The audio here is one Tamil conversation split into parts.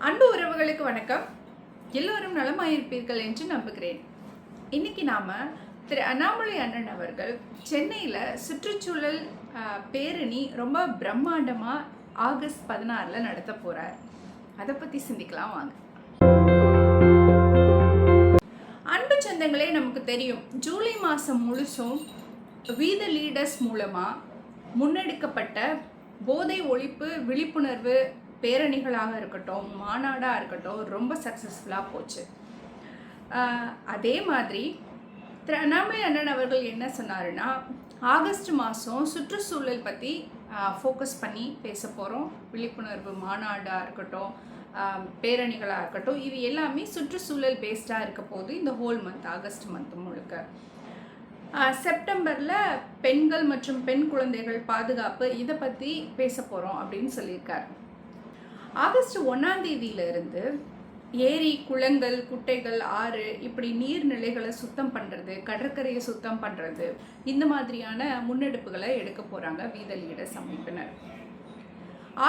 அன்பு உறவுகளுக்கு வணக்கம். எல்லோரும் நலமாயிருப்பீர்கள் என்று நம்புகிறேன். இன்னைக்கு நாம திரு அண்ணாமலை அண்ணன் அவர்கள் சென்னையில் சுற்றுச்சூழல் பேரணி ரொம்ப பிரம்மாண்டமா ஆகஸ்ட் 16 நடத்த போறார். அதை பத்தி சிந்திக்கலாம் வாங்க. அன்பு சொந்தங்களே, நமக்கு தெரியும் ஜூலை மாதம் முழுசும் வீத லீடர்ஸ் மூலமா முன்னெடுக்கப்பட்ட போதை ஒழிப்பு விழிப்புணர்வு பேரணிகளாக இருக்கட்டும், மாநாடாக இருக்கட்டும், ரொம்ப சக்ஸஸ்ஃபுல்லாக போச்சு. அதே மாதிரி திரு அண்ணாமலை அண்ணன் அவர்கள் என்ன சொன்னாருன்னா, ஆகஸ்ட் மாதம் சுற்றுச்சூழல் பற்றி ஃபோக்கஸ் பண்ணி பேச போகிறோம். விழிப்புணர்வு மாநாடாக இருக்கட்டும், பேரணிகளாக இருக்கட்டும், இது எல்லாமே சுற்றுச்சூழல் பேஸ்டாக இருக்க போது இந்த ஹோல் மந்த், ஆகஸ்ட் மந்த் முழுக்க. செப்டம்பரில் பெண்கள் மற்றும் பெண் குழந்தைகள் பாதுகாப்பு, இதை பற்றி பேச போகிறோம் அப்படின்னு சொல்லியிருக்காரு. ஆகஸ்ட் 1ஆம் தேதியிலிருந்து ஏரி, குளங்கள், குட்டைகள், ஆறு, இப்படி நீர்நிலைகளை சுத்தம் பண்ணுறது, கடற்கரையை சுத்தம் பண்ணுறது, இந்த மாதிரியான முன்னெடுப்புகளை எடுக்க போகிறாங்க வீத லீடர்ஸ் அமைப்பினர்.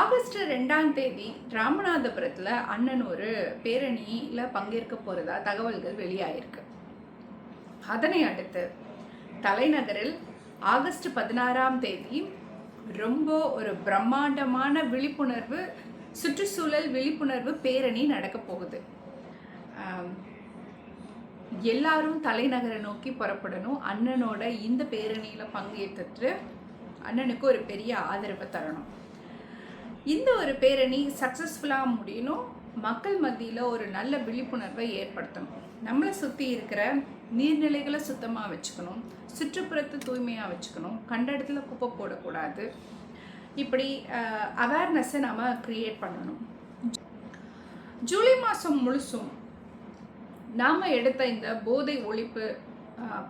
ஆகஸ்ட் 2ஆம் தேதி ராமநாதபுரத்தில் அண்ணன் ஒரு பேரணியில் பங்கேற்க போகிறதா தகவல்கள் வெளியாயிருக்கு. அதனை அடுத்து தலைநகரில் ஆகஸ்ட் 16ஆம் தேதி ரொம்ப ஒரு பிரம்மாண்டமான விழிப்புணர்வு, சுற்றுச்சூழல் விழிப்புணர்வு பேரணி நடக்க போகுது. எல்லாரும் தலைநகரை நோக்கி புறப்படணும். அண்ணனோட இந்த பேரணியில் பங்கேற்றுட்டு அண்ணனுக்கு ஒரு பெரிய ஆதரவை தரணும். இந்த ஒரு பேரணி சக்ஸஸ்ஃபுல்லாக முடியணும். மக்கள் மத்தியில் ஒரு நல்ல விழிப்புணர்வை ஏற்படுத்தணும். நம்மளை சுற்றி இருக்கிற நீர்நிலைகளை சுத்தமாக வச்சுக்கணும், சுற்றுப்புறத்தை தூய்மையாக வச்சுக்கணும், கண்ட இடத்துல குப்பை போடக்கூடாது. இப்படி அவேர்னஸை நாம் க்ரியேட் பண்ணணும். ஜூலை மாதம் முழுசும் நாம் எடுத்த இந்த போதை ஒழிப்பு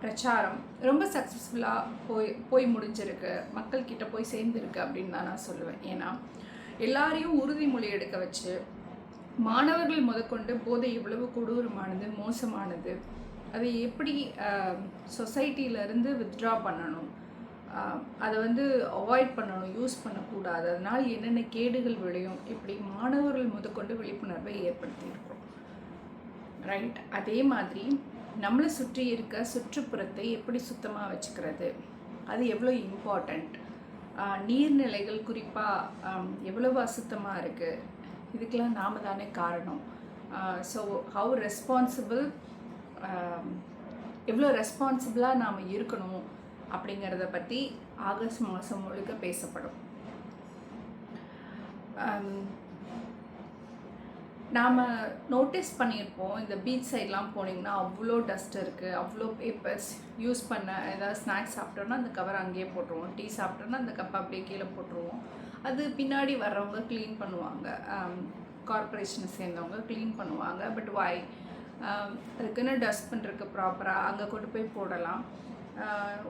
பிரச்சாரம் ரொம்ப சக்ஸஸ்ஃபுல்லாக போய் முடிஞ்சிருக்கு, மக்கள்கிட்ட போய் சேர்ந்துருக்கு அப்படின்னு தான் நான் சொல்லுவேன். ஏன்னா எல்லாரையும் உறுதிமொழி எடுக்க வச்சு, மாணவர்கள் முதற்கொண்டு போதை எவ்வளவு கொடூரமானது, மோசமானது, அதை எப்படி சொசைட்டியிலேருந்து வித்ட்ரா பண்ணணும், அதை அவாய்ட் பண்ணணும், யூஸ் பண்ணக்கூடாது, அதனால் என்னென்ன கேடுகள் விளையும், இப்படி மாணவர்கள் முதற்கொண்டு விழிப்புணர்வை ஏற்படுத்தியிருக்கிறோம். ரைட். அதே மாதிரி நம்மளை சுற்றி இருக்க சுற்றுப்புறத்தை எப்படி சுத்தமாக வச்சுக்கிறது, அது எவ்வளோ இம்பார்ட்டண்ட், நீர்நிலைகள் குறிப்பாக எவ்வளவு அசுத்தமாக இருக்குது, இதுக்கெல்லாம் நாம் தானே காரணம். ஸோ ஹவு ரெஸ்பான்சிபிள், எவ்வளோ ரெஸ்பான்சிபிளாக நாம் இருக்கணும் அப்படிங்கிறத பற்றி ஆகஸ்ட் மாதம் முழுக்க பேசப்படும். நாம் நோட்டீஸ் பண்ணியிருப்போம், இந்த பீச் சைட்லாம் போனீங்கன்னா அவ்வளோ டஸ்ட் இருக்குது, அவ்வளோ பேப்பர்ஸ் யூஸ் பண்ண, ஏதாவது ஸ்நாக்ஸ் சாப்பிட்டோன்னா அந்த கவர் அங்கேயே போட்டுருவோம், டீ சாப்பிட்டோன்னா அந்த கப்பை அப்படியே கீழே போட்டுருவோம். அது பின்னாடி வர்றவங்க க்ளீன் பண்ணுவாங்க, கார்பரேஷனை சேர்ந்தவங்க க்ளீன் பண்ணுவாங்க. பட் வாய் அதுக்குன்னு டஸ்ட் பண்ணுறதுக்கு ப்ராப்பராக அங்கே கொண்டு போய் போடலாம்.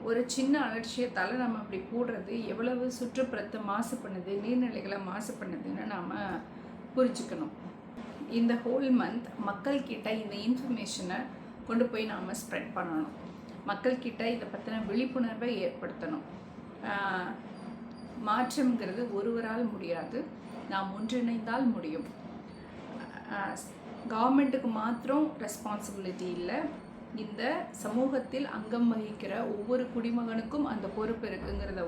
ஒரு சின்ன அலட்சியத்தால் நம்ம அப்படி போடுறது எவ்வளவு சுற்றுப்புறத்தை மாசு பண்ணுது, நீர்நிலைகளை மாசு பண்ணுதுன்னு நாம் புரிஞ்சுக்கணும். இந்த ஹோல் மந்த் மக்கள்கிட்ட இந்த இன்ஃபர்மேஷனை கொண்டு போய் நாம் ஸ்ப்ரெட் பண்ணணும். மக்கள்கிட்ட இதை பற்றின விழிப்புணர்வை ஏற்படுத்தணும். மாற்றம்ங்கிறது ஒருவரால் முடியாது, நாம் ஒன்றிணைந்தால் முடியும். கவர்மெண்ட்டுக்கு மாத்திரம் ரெஸ்பான்சிபிலிட்டி இல்லை, இந்த சமூகத்தில் அங்கம் வகிக்கிற ஒவ்வொரு குடிமகனுக்கும் அந்த பொறுப்பு இருக்குங்கிறத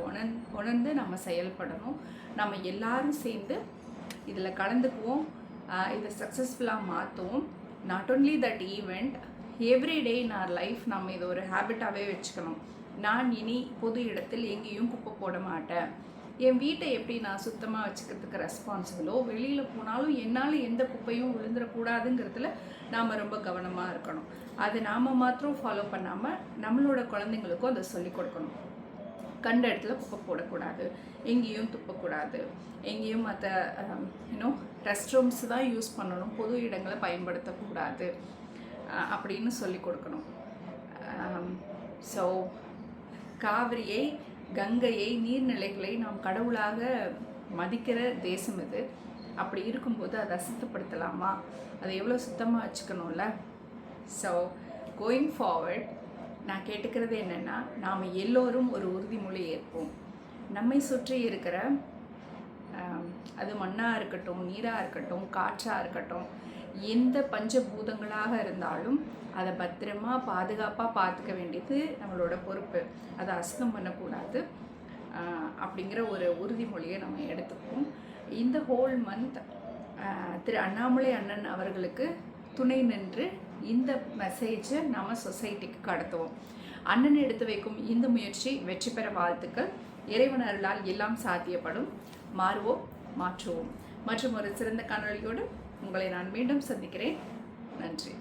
உணர்ந்து நம்ம செயல்படணும். நம்ம எல்லாரும் சேர்ந்து இதில் கலந்துக்குவோம், இதை சக்ஸஸ்ஃபுல்லாக மாற்றுவோம். Not only that event, everyday in R life நம்ம இதை ஒரு ஹேபிட்டாகவே வச்சுக்கணும். நான் இனி பொது இடத்தில் எங்கேயும் குப்பை போட மாட்டேன், என் வீட்டை எப்படி நான் சுத்தமாக வச்சுக்கிறதுக்கு ரெஸ்பான்சிபிளோ, வெளியில் போனாலும் என்னால் எந்த குப்பையும் விழுந்துடக்கூடாதுங்கிறதுல நாம் ரொம்ப கவனமாக இருக்கணும். அது நாம் மாத்திரம் ஃபாலோ பண்ணாமல் நம்மளோட குழந்தைங்களுக்கும் அதை சொல்லிக் கொடுக்கணும். கண்ட இடத்துல குப்பை போடக்கூடாது, எங்கேயும் துப்பக்கூடாது, எங்கேயும் மற்ற ரெஸ்ட் ரூம்ஸ் தான் யூஸ் பண்ணணும், பொது இடங்களை பயன்படுத்தக்கூடாது அப்படின்னு சொல்லி கொடுக்கணும். ஸோ காவிரியை, கங்கையை, நீர்நிலைகளை நாம் கடவுளாக மதிக்கிற தேசம் இது. அப்படி இருக்கும்போது அதை அசுத்தப்படுத்தலாமா, அதை எவ்வளோ சுத்தமாக வச்சுக்கணும்ல. ஸோ கோயிங் ஃபார்வர்ட் நான் கேட்டுக்கிறது என்னென்னா, நாம் எல்லோரும் ஒரு உறுதிமொழி ஏற்போம். நம்மை சுற்றி இருக்கிற அது மண்ணாக இருக்கட்டும், நீராக இருக்கட்டும், காற்றாக இருக்கட்டும், எந்த பஞ்சபூதங்களாக இருந்தாலும் அதை பத்திரமா பாதுகாப்பாக பார்த்துக்க வேண்டியது நம்மளோட பொறுப்பு. அதை அசுத்தம் பண்ணக்கூடாது அப்படிங்கிற ஒரு உறுதிமொழியை நம்ம எடுத்துப்போம். இந்த ஹோல் மந்த் திரு அண்ணாமலை அண்ணன் அவர்களுக்கு துணை நின்று இந்த மெசேஜை நம்ம சொசைட்டிக்கு கடத்துவோம். அண்ணன் எடுத்து வைக்கும் இந்த முயற்சி வெற்றி பெற வாழ்த்துக்கள். இறைவன் அருளால் எல்லாம் சாத்தியப்படும். மாறுவோம், மாற்றுவோம். மற்றும் ஒரு சிறந்த காணொளியோடு உங்களை நான் மீண்டும் சந்திக்கிறேன். நன்றி.